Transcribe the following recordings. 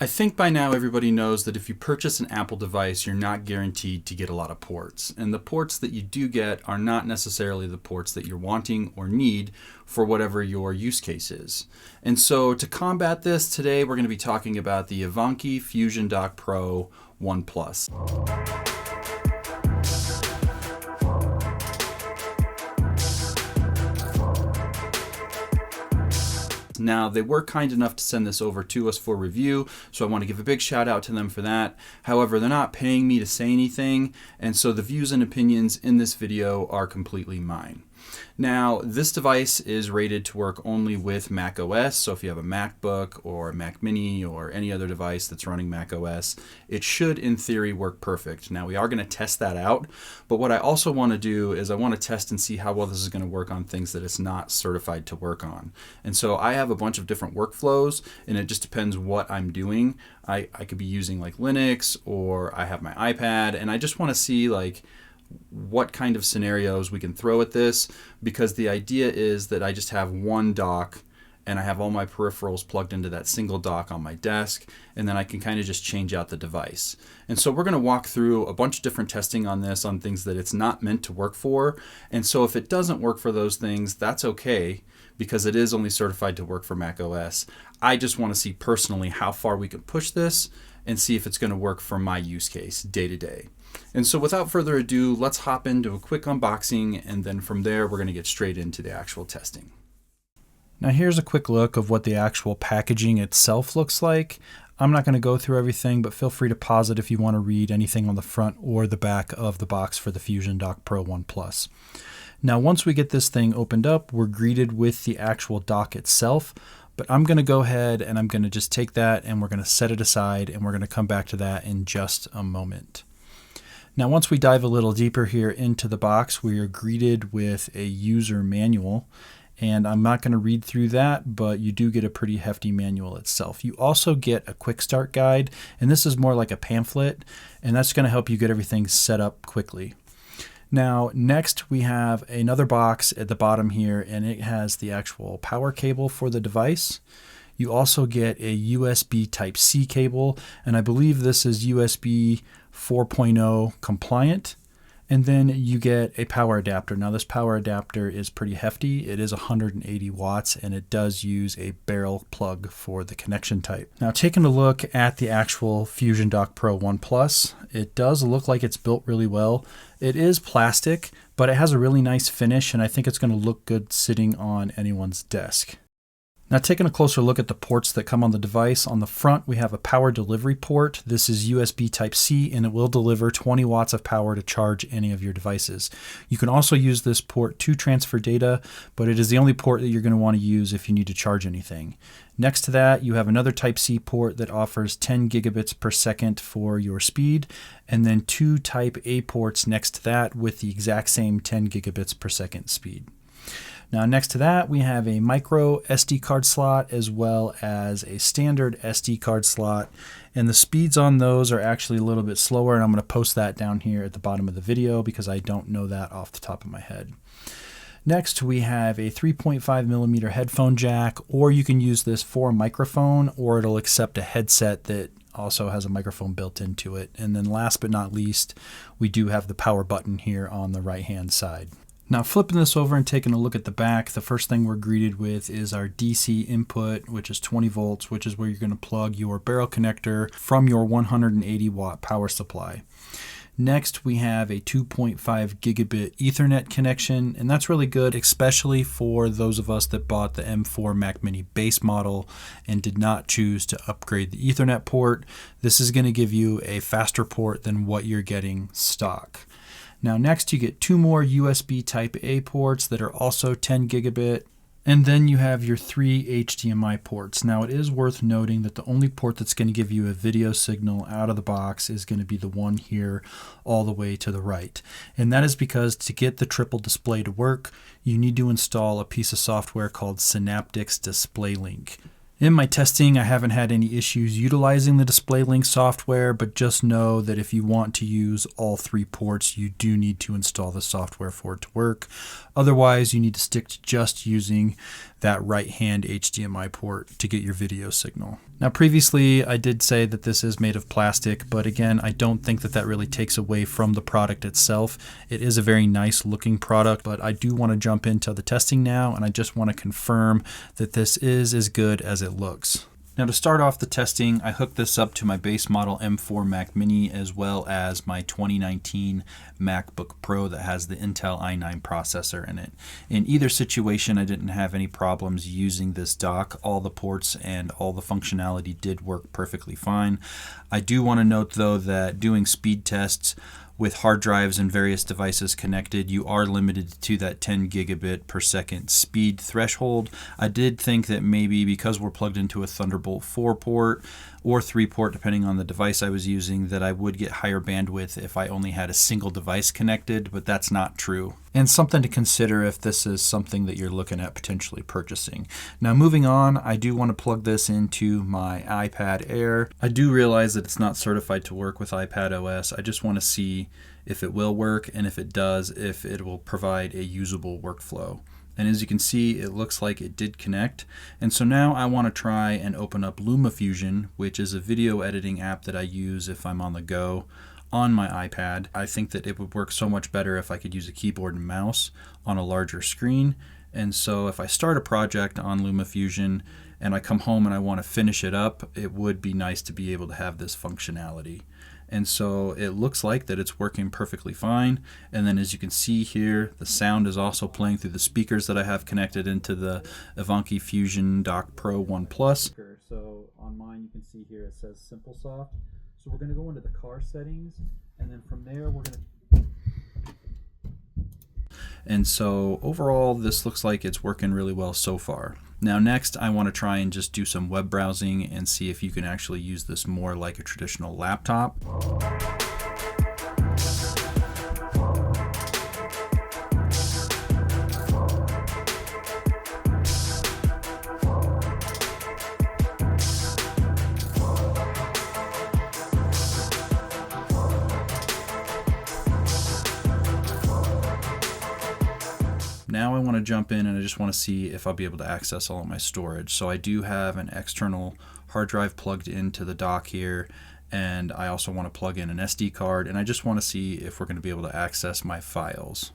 I think by now everybody knows that if you purchase an Apple device, you're not guaranteed to get a lot of ports. And the ports that you do get are not necessarily the ports that you're wanting or need for whatever your use case is. And so to combat this, today we're going to be talking about the iVanky FusionDock Pro 1 Plus. Now, they were kind enough to send this over to us for review, so I want to give a big shout out to them for that. However, they're not paying me to say anything, and so the views and opinions in this video are completely mine. Now, this device is rated to work only with macOS, so if you have a MacBook or a Mac Mini or any other device that's running macOS, it should, in theory, work perfect. Now, we are going to test that out, but what I also want to do is I want to test and see how well this is going to work on things that it's not certified to work on. And so I have a bunch of different workflows, and it just depends what I'm doing. I could be using like Linux, or I have my iPad, and I just want to see like what kind of scenarios we can throw at this, because the idea is that I just have one dock and I have all my peripherals plugged into that single dock on my desk, and then I can kind of just change out the device. And so we're going to walk through a bunch of different testing on this, on things that it's not meant to work for. And so if it doesn't work for those things, that's okay, because it is only certified to work for macOS. I just want to see personally how far we can push this and see if it's going to work for my use case day to day. And so without further ado, let's hop into a quick unboxing, and then from there we're going to get straight into the actual testing. Now here's a quick look of what the actual packaging itself looks like. I'm not going to go through everything, but feel free to pause it if you want to read anything on the front or the back of the box for the FusionDock Pro 1 Plus. Now once we get this thing opened up, we're greeted with the actual dock itself. But I'm going to go ahead and I'm going to just take that and we're going to set it aside, and we're going to come back to that in just a moment. Now, once we dive a little deeper here into the box, we are greeted with a user manual, and I'm not going to read through that, but you do get a pretty hefty manual itself. You also get a quick start guide, and this is more like a pamphlet, and that's going to help you get everything set up quickly. Now, next we have another box at the bottom here, and it has the actual power cable for the device. You also get a USB Type-C cable, and I believe this is USB 4.0 compliant. And then you get a power adapter. Now this power adapter is pretty hefty. It is 180 watts, and it does use a barrel plug for the connection type. Now taking a look at the actual FusionDock Pro 1 Plus, it does look like it's built really well. It is plastic, but it has a really nice finish, and I think it's going to look good sitting on anyone's desk. Now taking a closer look at the ports that come on the device, on the front we have a power delivery port. This is USB Type-C, and it will deliver 20 watts of power to charge any of your devices. You can also use this port to transfer data, but it is the only port that you're going to want to use if you need to charge anything. Next to that, you have another Type-C port that offers 10 gigabits per second for your speed, and then two Type-A ports next to that with the exact same 10 gigabits per second speed. Now next to that, we have a micro SD card slot as well as a standard SD card slot, and the speeds on those are actually a little bit slower, and I'm going to post that down here at the bottom of the video because I don't know that off the top of my head. Next, we have a 3.5 millimeter headphone jack, or you can use this for a microphone, or it'll accept a headset that also has a microphone built into it. And then last but not least, we do have the power button here on the right hand side. Now flipping this over and taking a look at the back, the first thing we're greeted with is our DC input, which is 20 volts, which is where you're going to plug your barrel connector from your 180 watt power supply. Next, we have a 2.5 gigabit Ethernet connection, and that's really good, especially for those of us that bought the M4 Mac Mini base model and did not choose to upgrade the Ethernet port. This is going to give you a faster port than what you're getting stock. Now next you get two more USB Type-A ports that are also 10 gigabit, and then you have your three HDMI ports. Now it is worth noting that the only port that's going to give you a video signal out of the box is going to be the one here all the way to the right. And that is because to get the triple display to work, you need to install a piece of software called DisplayLink. In my testing, I haven't had any issues utilizing the DisplayLink software, but just know that if you want to use all three ports, you do need to install the software for it to work. Otherwise, you need to stick to just using that right-hand HDMI port to get your video signal. Now previously I did say that this is made of plastic, but again, I don't think that that really takes away from the product itself. It is a very nice looking product, but I do want to jump into the testing now, and I just want to confirm that this is as good as it looks. Now to start off the testing, I hooked this up to my base model M4 Mac Mini as well as my 2019 MacBook Pro that has the Intel i9 processor in it. In either situation, I didn't have any problems using this dock. All the ports and all the functionality did work perfectly fine. I do want to note though that doing speed tests with hard drives and various devices connected, you are limited to that 10 gigabit per second speed threshold. I did think that maybe because we're plugged into a Thunderbolt 4 port or 3 port, depending on the device I was using, that I would get higher bandwidth if I only had a single device connected, but that's not true. And something to consider if this is something that you're looking at potentially purchasing. Now moving on, I do want to plug this into my iPad Air. I do realize that it's not certified to work with iPadOS. I just want to see if it will work, and if it does, if it will provide a usable workflow. And as you can see, it looks like it did connect. And so now I want to try and open up LumaFusion, which is a video editing app that I use if I'm on the go on my iPad. I think that it would work so much better if I could use a keyboard and mouse on a larger screen. And so if I start a project on LumaFusion and I come home and I want to finish it up, it would be nice to be able to have this functionality. And so it looks like that it's working perfectly fine. And then as you can see here, the sound is also playing through the speakers that I have connected into the iVanky FusionDock Pro 1 Plus. So on mine you can see here it says Simple Soft. So we're going to go into the car settings, and then from there we're going to... And so overall this looks like it's working really well so far. Now next I want to try and just do some web browsing and see if you can actually use this more like a traditional laptop. Now I want to jump in and I just want to see if I'll be able to access all of my storage. So I do have an external hard drive plugged into the dock here, and I also want to plug in an SD card, and I just want to see if we're going to be able to access my files.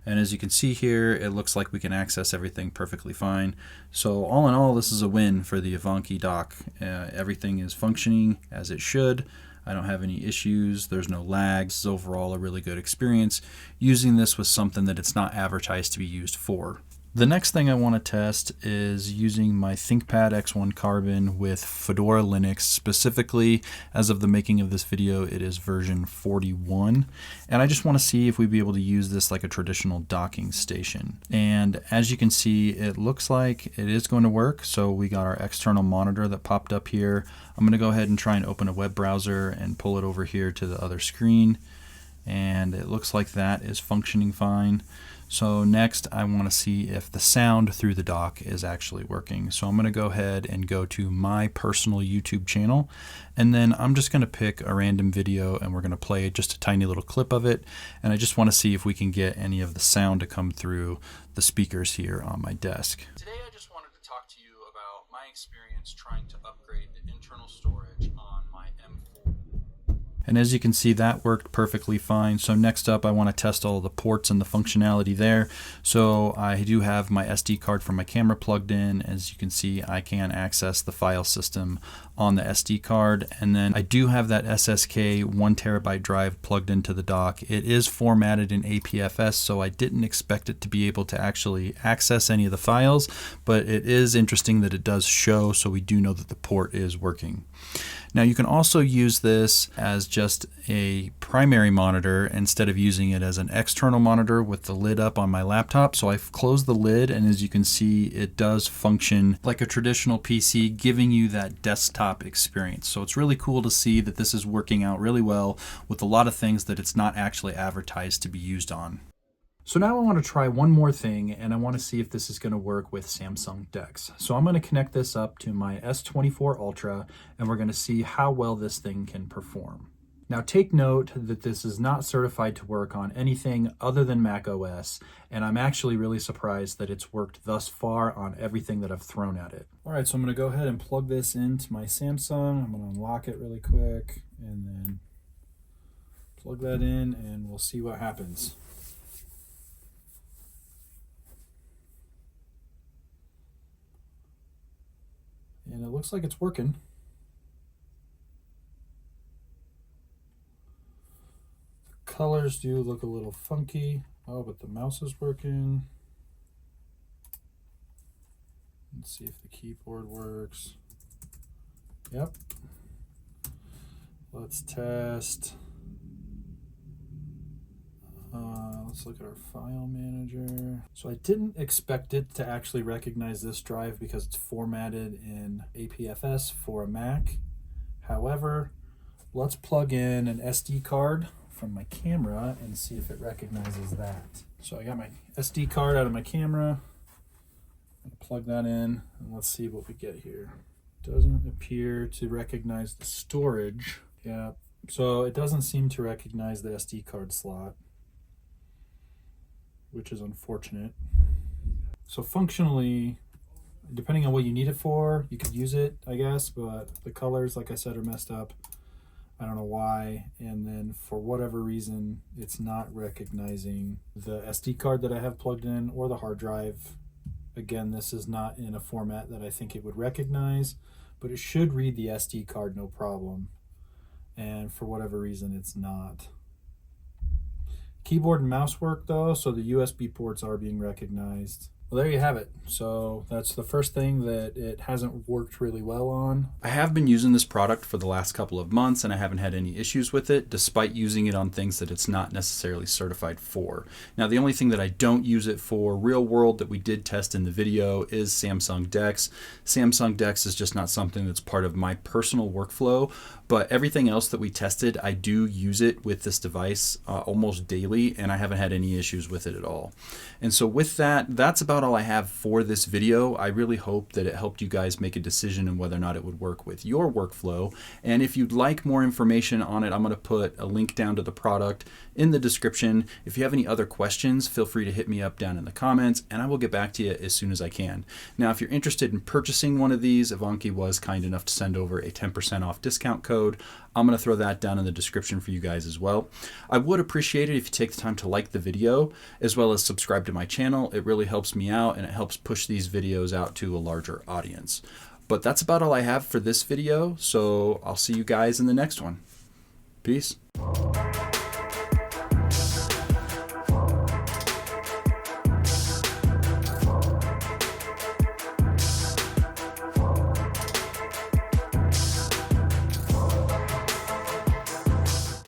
And as you can see here, it looks like we can access everything perfectly fine. So all in all, this is a win for the iVanky dock. Everything is functioning as it should. I don't have any issues. There's no lag. This is overall a really good experience using this with something that it's not advertised to be used for. The next thing I want to test is using my ThinkPad X1 Carbon with Fedora Linux. Specifically, as of the making of this video, it is version 41. And I just want to see if we'd be able to use this like a traditional docking station. And as you can see, it looks like it is going to work. So we got our external monitor that popped up here. I'm going to go ahead and try and open a web browser and pull it over here to the other screen. And it looks like that is functioning fine. So next I want to see if the sound through the dock is actually working. So I'm going to go ahead and go to my personal YouTube channel, and then I'm just going to pick a random video and we're going to play just a tiny little clip of it. And I just want to see if we can get any of the sound to come through the speakers here on my desk. Today I just wanted to talk to you about my experience trying to upgrade the internal storage on my M4. And as you can see, that worked perfectly fine. So next up, I want to test all of the ports and the functionality there. So I do have my SD card from my camera plugged in. As you can see, I can access the file system on the SD card. And then I do have that SSK 1 terabyte drive plugged into the dock. It is formatted in APFS, so I didn't expect it to be able to actually access any of the files, but it is interesting that it does show, so we do know that the port is working. Now you can also use this as just a primary monitor instead of using it as an external monitor with the lid up on my laptop. So I've closed the lid, and as you can see, it does function like a traditional PC, giving you that desktop experience. So it's really cool to see that this is working out really well with a lot of things that it's not actually advertised to be used on. So now I want to try one more thing, and I want to see if this is going to work with Samsung DeX. So I'm going to connect this up to my S24 Ultra, and we're going to see how well this thing can perform. Now take note that this is not certified to work on anything other than macOS, and I'm actually really surprised that it's worked thus far on everything that I've thrown at it. All right, so I'm going to go ahead and plug this into my Samsung. I'm going to unlock it really quick, and then plug that in, and we'll see what happens. And it looks like it's working. The colors do look a little funky. Oh, but the mouse is working. Let's see if the keyboard works. Yep. Let's test. Let's look at our file manager. So I didn't expect it to actually recognize this drive because it's formatted in APFS for a Mac. However, let's plug in an SD card from my camera and see if it recognizes that. So I got my SD card out of my camera. I'm gonna plug that in and let's see what we get here. Doesn't appear to recognize the storage. Yeah, so it doesn't seem to recognize the SD card slot, which is unfortunate. So functionally, depending on what you need it for, you could use it, I guess, but the colors, like I said, are messed up. I don't know why. And then for whatever reason, it's not recognizing the SD card that I have plugged in or the hard drive. Again, this is not in a format that I think it would recognize, but it should read the SD card no problem. And for whatever reason, it's not. Keyboard and mouse work though, so the USB ports are being recognized. Well, there you have it. So that's the first thing that it hasn't worked really well on. I have been using this product for the last couple of months and I haven't had any issues with it, despite using it on things that it's not necessarily certified for. Now, the only thing that I don't use it for real world that we did test in the video is Samsung DeX. Samsung DeX is just not something that's part of my personal workflow, but everything else that we tested, I do use it with this device almost daily, and I haven't had any issues with it at all. And so with that, that's about all I have for this video. I really hope that it helped you guys make a decision on whether or not it would work with your workflow. And if you'd like more information on it, I'm going to put a link down to the product in the description. If you have any other questions, feel free to hit me up down in the comments and I will get back to you as soon as I can. Now, if you're interested in purchasing one of these, iVanky was kind enough to send over a 10% off discount code. I'm going to throw that down in the description for you guys as well. I would appreciate it if you take the time to like the video as well as subscribe to my channel. It really helps me out and it helps push these videos out to a larger audience. But that's about all I have for this video, so I'll see you guys in the next one. Peace.